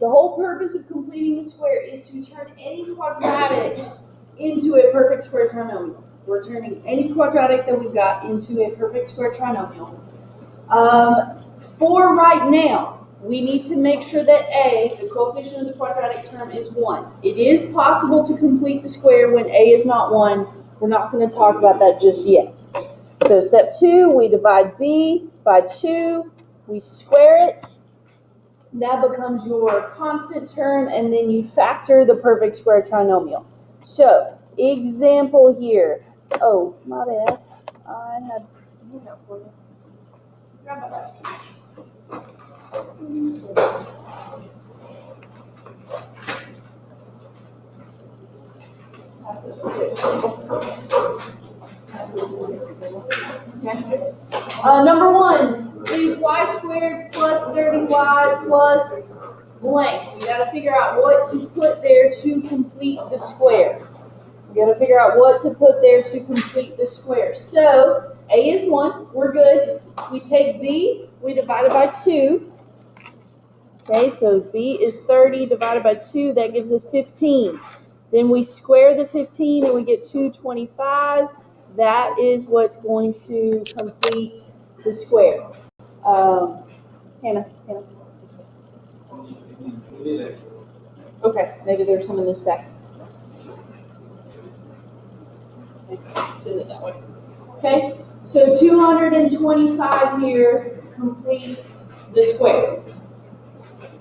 The whole purpose of completing the square is to turn any quadratic into a perfect square trinomial. We're turning any quadratic that we've got into a perfect square trinomial. For right now, we need to make sure that A, the coefficient of the quadratic term, is 1. It is possible to complete the square when A is not 1. We're not going to talk about that just yet. So step 2, we divide B by 2. We square it. That becomes your constant term, and then you factor the perfect square trinomial. So, example here. Oh, my bad. I had handout for you. Grab my basket. Okay. Number 1 is y squared plus 30y plus blank. We got to figure out what to put there to complete the square. We got to figure out what to put there to complete the square. So A is 1. We're good. We take B. We divide it by 2. Okay, so B is 30 divided by 2. That gives us 15. Then we square the 15 and we get 225. That is what's going to complete the square. Hannah. Okay, maybe there's some in this stack. Send it that way. Okay, so 225 here completes the square.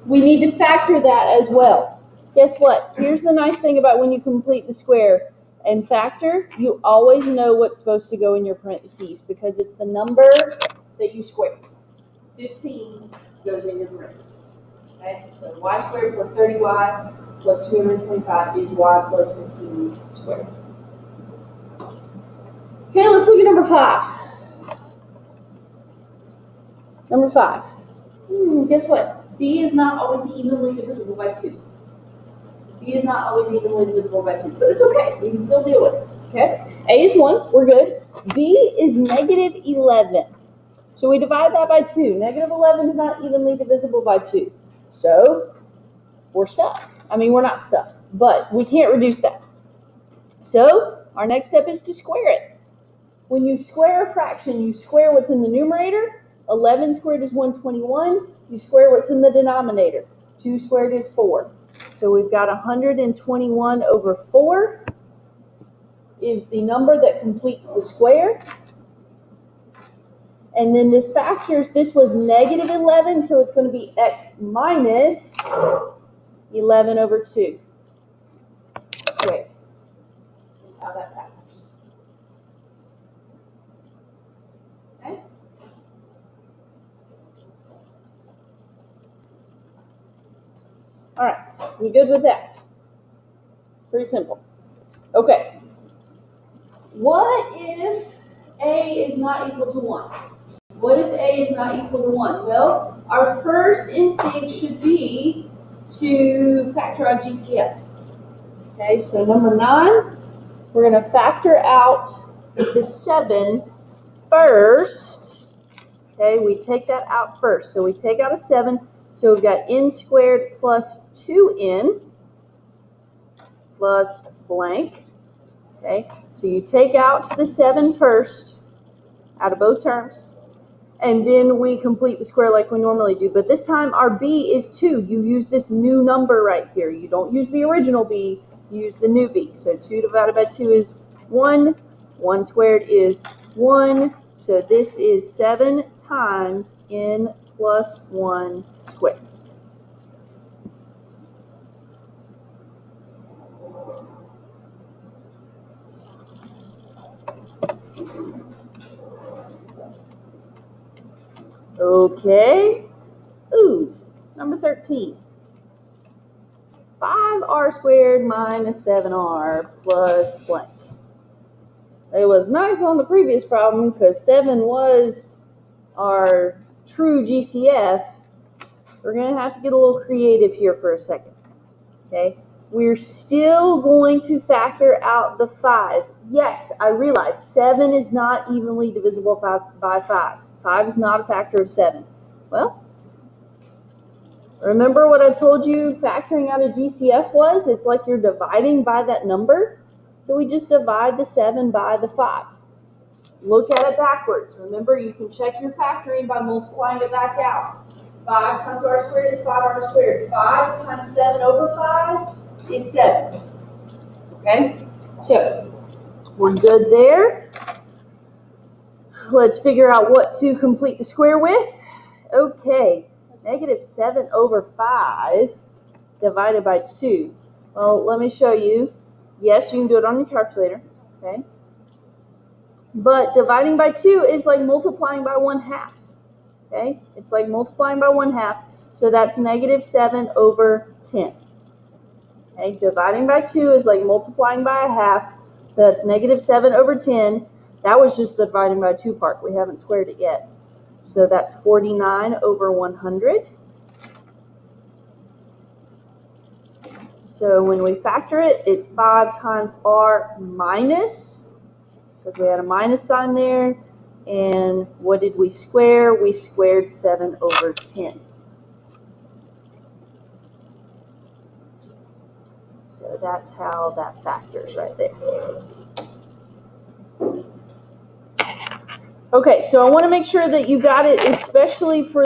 We need to factor that as well. Guess what? Here's the nice thing about when you complete the square and factor, you always know what's supposed to go in your parentheses because it's the number that you square. 15 goes in your parentheses. Okay, so y squared plus 30y plus 225 is y plus 15 squared. Okay, let's look at number 5. Number 5. Guess what? B is not always evenly divisible by 2. B is not always evenly divisible by 2, but it's okay. We can still deal with it. Okay? A is 1. We're good. B is negative 11. So we divide that by 2. Negative 11 is not evenly divisible by 2. So we're stuck. I mean, we're not stuck, but we can't reduce that. So our next step is to square it. When you square a fraction, you square what's in the numerator. 11 squared is 121. You square what's in the denominator. 2 squared is 4. So we've got 121 over 4 is the number that completes the square. And then this factors, this was negative 11, so it's going to be x minus 11 over 2 squared. Is how that factors. Okay? All right, we good with that? Pretty simple. Okay. What if A is not equal to 1? What if A is not equal to 1? Well, our first instinct should be to factor out GCF. Okay, so number 9, we're going to factor out the 7 first. Okay, we take that out first. So we take out a 7. So we've got n squared plus 2n plus blank. Okay, so you take out the 7 first out of both terms. And then we complete the square like we normally do. But this time our b is 2. You use this new number right here. You don't use the original b, you use the new b. So 2 divided by 2 is 1. 1 squared is 1. So this is 7 times n plus 1 squared. Okay. Ooh, number 13. 5r squared minus 7r plus blank. It was nice on the previous problem because 7 was our true GCF. We're going to have to get a little creative here for a second. Okay. We're still going to factor out the 5. Yes, I realize 7 is not evenly divisible by 5. 5 is not a factor of 7. Well, Remember what I told you factoring out a GCF was? It's like you're dividing by that number. So we just divide the 7 by the 5. Look at it backwards. Remember, you can check your factoring by multiplying it back out. 5 times r squared is 5r squared. 5 times 7 over 5 is 7. Okay? So, we're good there. Let's figure out what to complete the square with. Okay, negative 7 over 5 divided by 2. Well, let me show you. Yes, you can do it on your calculator. Okay? But dividing by 2 is like multiplying by 1/2. Okay? It's like multiplying by 1/2. So that's negative 7 over 10. Okay? Dividing by 2 is like multiplying by 1/2. So that's negative 7 over 10. That was just the dividing by 2 part. We haven't squared it yet. So that's 49 over 100. So when we factor it, it's 5 times r minus, because we had a minus sign there. And what did we square? We squared 7 over 10. So that's how that factors right there. Okay, so I want to make sure that you got it, especially for